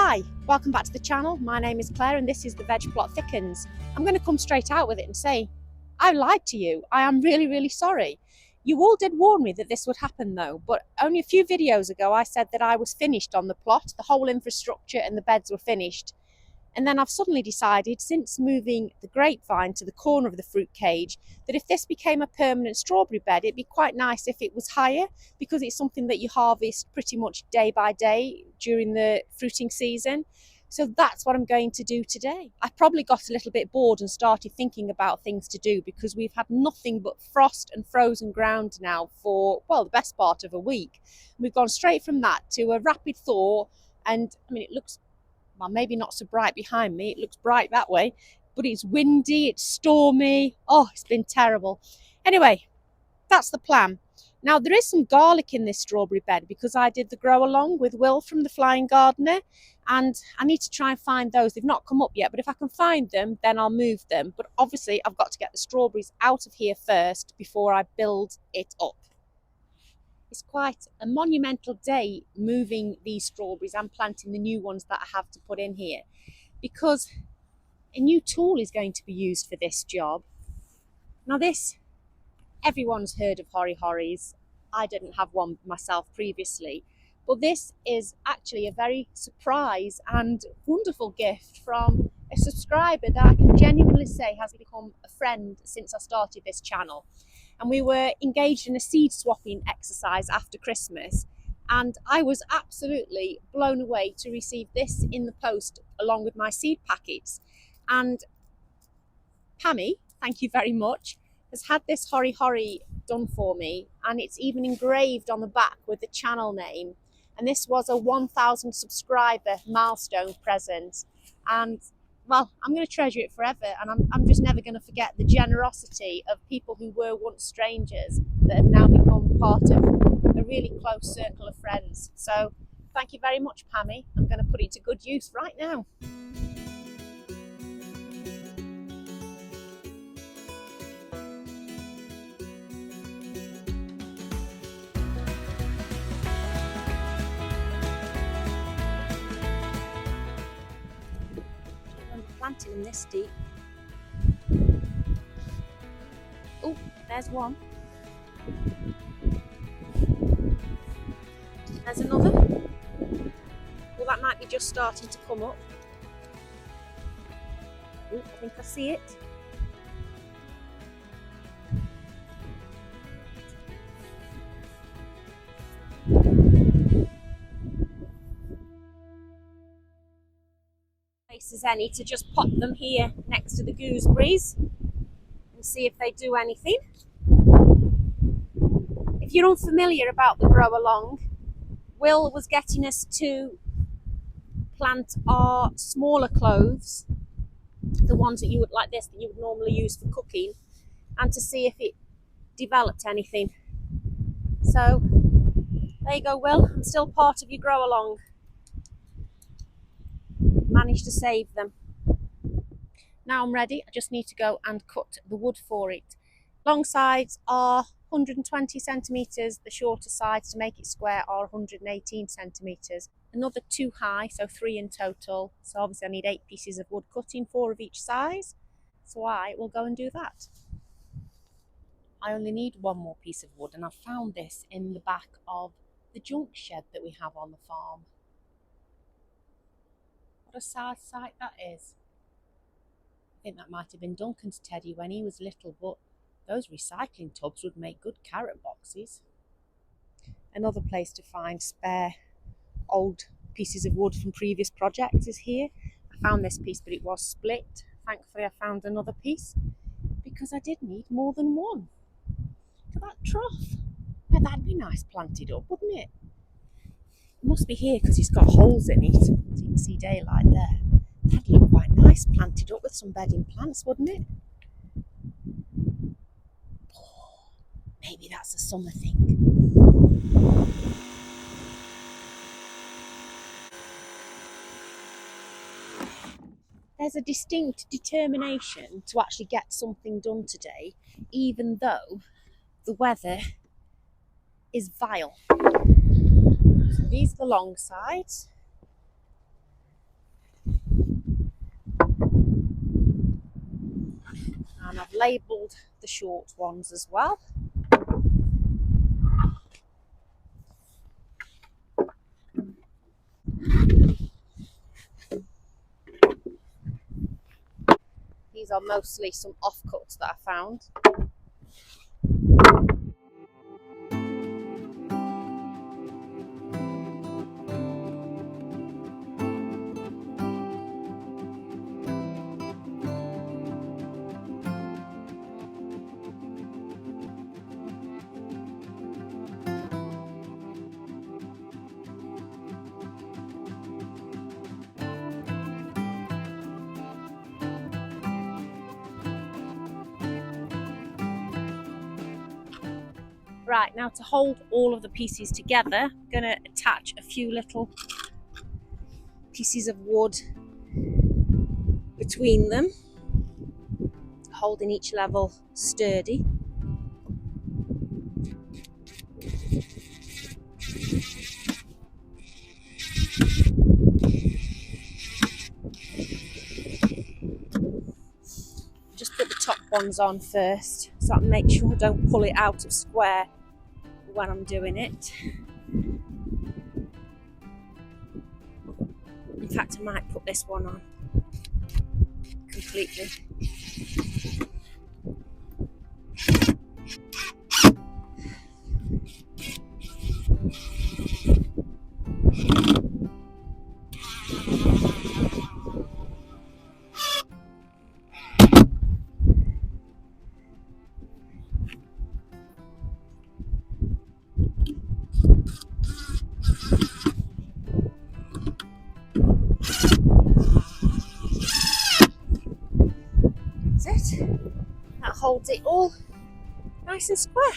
Hi, welcome back to the channel. My name is Claire and this is The Veg Plot Thickens. I'm going to come straight out with it and say, I lied to you. I am really sorry. You all did warn me that this would happen though, but only a few videos ago I said that I was finished on the plot, the whole infrastructure and the beds were finished. And then I've suddenly decided, since moving the grapevine to the corner of the fruit cage, that if this became a permanent strawberry bed, it'd be quite nice if it was higher, because it's something that you harvest pretty much day by day during the fruiting season. So that's what I'm going to do today. I probably got a little bit bored and started thinking about things to do, because we've had nothing but frost and frozen ground now for, well, the best part of a week. We've gone straight from that to a rapid thaw, and I mean, it looks, well, maybe not so bright behind me, it looks bright that way, but it's windy, it's stormy. Oh, it's been terrible. Anyway, that's the plan. Now, there is some garlic in this strawberry bed because I did the grow along with Will from the Flying Gardener, and I need to try and find those. They've not come up yet, but if I can find them, then I'll move them. But obviously, I've got to get the strawberries out of here first before I build it up. It's quite a monumental day moving these strawberries and planting the new ones that I have to put in here, because a new tool is going to be used for this job. Now this, everyone's heard of hori-horis. I didn't have one myself previously, but this is actually a very surprise and wonderful gift from a subscriber that I can genuinely say has become a friend since I started this channel. And we were engaged in a seed swapping exercise after Christmas, and I was absolutely blown away to receive this in the post along with my seed packets. And Pammy, thank you very much, has had this hori-hori done for me, and it's even engraved on the back with the channel name. And this was a 1,000 subscriber milestone present, and well, I'm going to treasure it forever, and I'm just never going to forget the generosity of people who were once strangers that have now become part of a really close circle of friends. So thank you very much, Pammy. I'm going to put it to good use right now. Planting them this deep. Oh, there's one. There's another. Well, that might be just starting to come up. Oh, I think I see it. As any to just pop them here next to the gooseberries and see if they do anything. If you're unfamiliar about the grow along, Will was getting us to plant our smaller cloves, the ones that you would like this, that you would normally use for cooking, and to see if it developed anything. So there you go, Will. I'm still part of your grow along. Managed to save them. Now I'm ready. I just need to go and cut the wood for it. Long sides are 120 centimetres, the shorter sides to make it square are 118 centimetres. Another 2 high, so 3 in total. So obviously I need 8 pieces of wood cutting, 4 of each size. So I will go and do that. I only need 1 more piece of wood, and I found this in the back of the junk shed that we have on the farm. What a sad sight that is. I think that might have been Duncan's teddy when he was little, but those recycling tubs would make good carrot boxes. Another place to find spare old pieces of wood from previous projects is here. I found this piece, but it was split. Thankfully I found another piece, because I did need more than one. Look at that trough. Now, that'd be nice planted up, wouldn't it? It must be here because it's got holes in it, so you can see daylight there. That'd look quite nice planted up with some bedding plants, wouldn't it? Oh, maybe that's a summer thing. There's a distinct determination to actually get something done today, even though the weather is vile. So these are the long sides. labelled the short ones as well. These are mostly some offcuts that I found. Right, now to hold all of the pieces together, I'm going to attach a few little pieces of wood between them, holding each level sturdy. Just put the top ones on first, so I make sure I don't pull it out of square when I'm doing it. In fact, I might put this one on completely. That's it. That holds it all nice and square.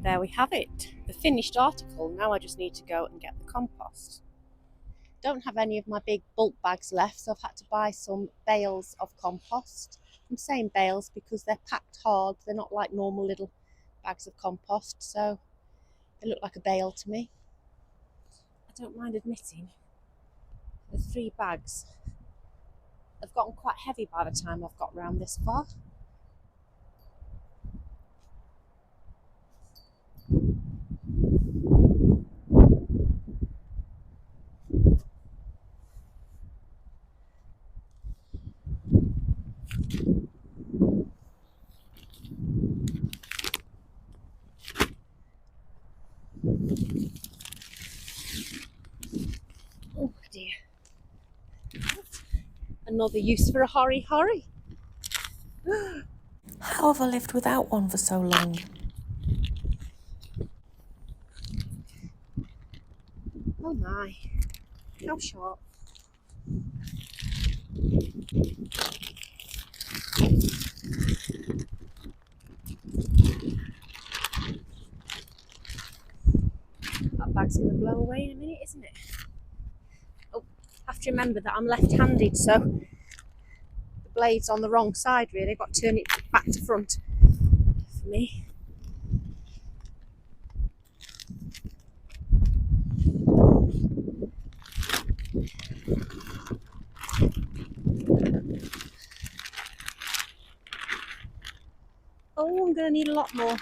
There we have it, the finished article. Now I just need to go and get the compost. Don't have any of my big bulk bags left, so I've had to buy some bales of compost. I'm saying bales because they're packed hard. They're not like normal little bags of compost, so they look like a bale to me. I don't mind admitting the 3 bags have gotten quite heavy by the time I've got round this far. Oh dear. Another use for a hurry. How have I lived without one for so long? Oh my, how sharp. That bag's going to blow away in a minute, isn't it? Oh, I have to remember that I'm left-handed, so the blade's on the wrong side really. I've got to turn it back to front for me. Oh, I'm going to need a lot more.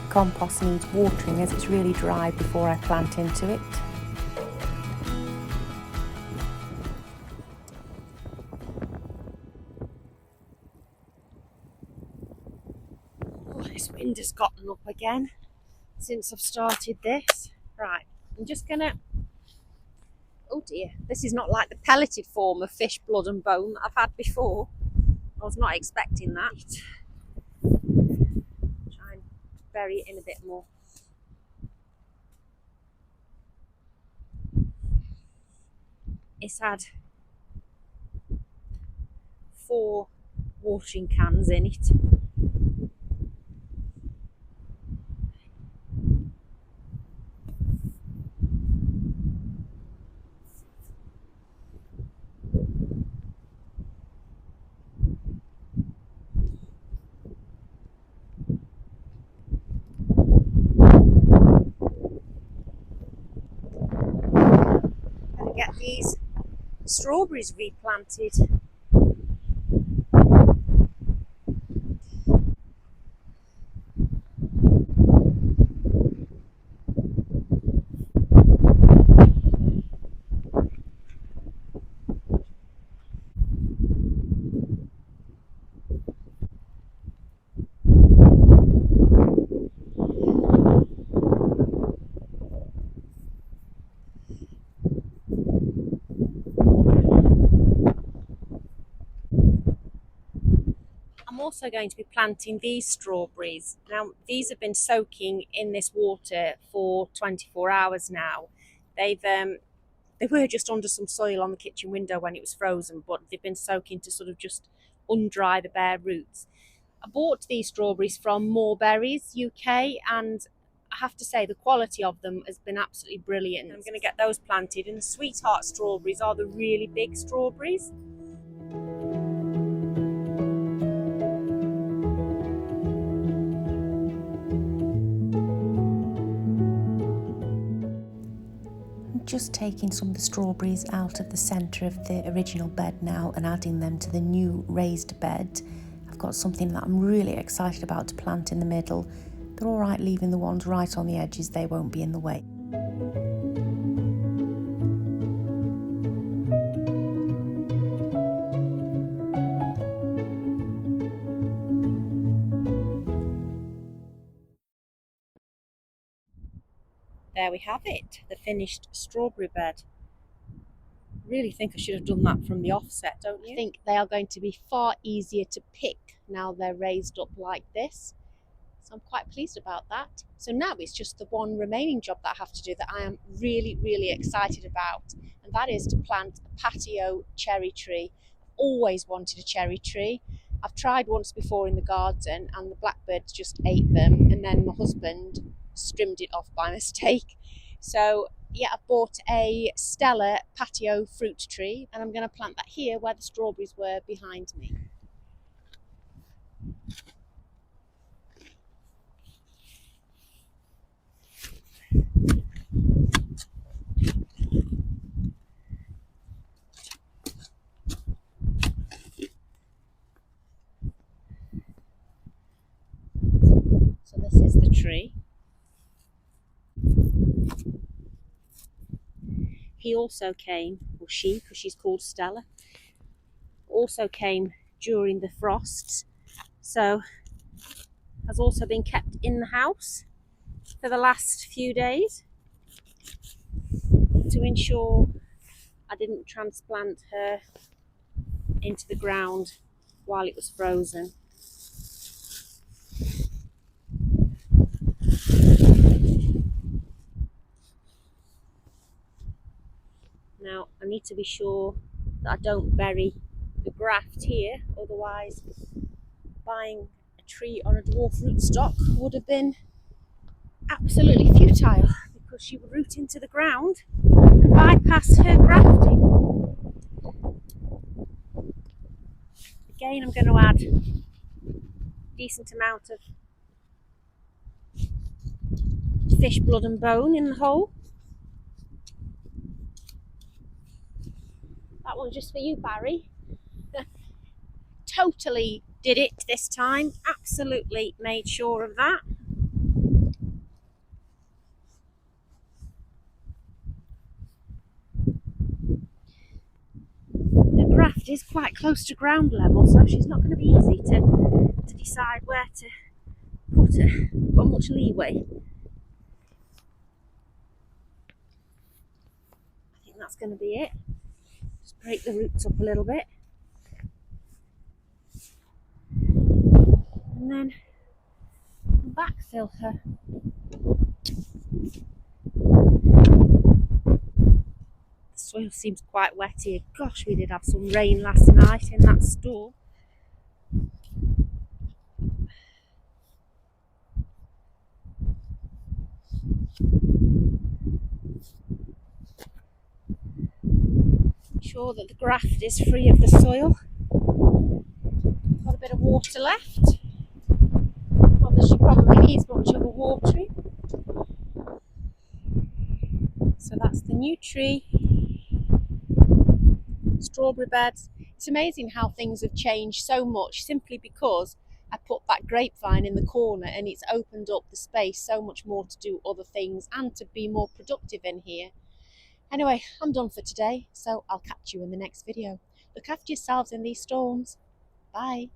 Compost needs watering as it's really dry before I plant into it. Oh, this wind has gotten up again since I've started this. Right, I'm just gonna, oh dear, this is not like the pelleted form of fish blood and bone that I've had before. I was not expecting that. Try and bury it in a bit more. It's had 4 watering cans in it. Gonna get these strawberries replanted. I'm also going to be planting these strawberries. Now, these have been soaking in this water for 24 hours now. They were just under some soil on the kitchen window when it was frozen, but they've been soaking to sort of just undry the bare roots. I bought these strawberries from Moreberries UK, and I have to say the quality of them has been absolutely brilliant. I'm going to get those planted, and the sweetheart strawberries are the really big strawberries. I'm just taking some of the strawberries out of the centre of the original bed now and adding them to the new raised bed. I've got something that I'm really excited about to plant in the middle. They're all right leaving the ones right on the edges, they won't be in the way. There we have it, the finished strawberry bed. Really think I should have done that from the offset, don't you? I think they are going to be far easier to pick now they're raised up like this. So I'm quite pleased about that. So now it's just the one remaining job that I have to do that I am really, really excited about. And that is to plant a patio cherry tree. I've always wanted a cherry tree. I've tried once before in the garden and the blackbirds just ate them, and then my husband trimmed it off by mistake. So yeah, I've bought a Stella patio fruit tree, and I'm going to plant that here where the strawberries were behind me. So this is the tree. He also came, or she, because she's called Stella, also came during the frosts, so has also been kept in the house for the last few days to ensure I didn't transplant her into the ground while it was frozen. Now I need to be sure that I don't bury the graft here, otherwise buying a tree on a dwarf rootstock would have been absolutely futile, because she would root into the ground and bypass her grafting. Again, I'm going to add a decent amount of fish blood and bone in the hole. That one's just for you, Barry. Totally did it this time, absolutely made sure of that. The graft is quite close to ground level, so she's not going to be easy to decide where to put her. Got much leeway. I think that's going to be it. Just break the roots up a little bit, and then backfill her. The soil seems quite wet here. Gosh, we did have some rain last night in that storm. Sure that the graft is free of the soil. Got a bit of water left. Not that she probably needs much of a watering. So that's the new tree. Strawberry beds. It's amazing how things have changed so much simply because I put that grapevine in the corner and it's opened up the space so much more to do other things and to be more productive in here. Anyway, I'm done for today, so I'll catch you in the next video. Look after yourselves in these storms. Bye.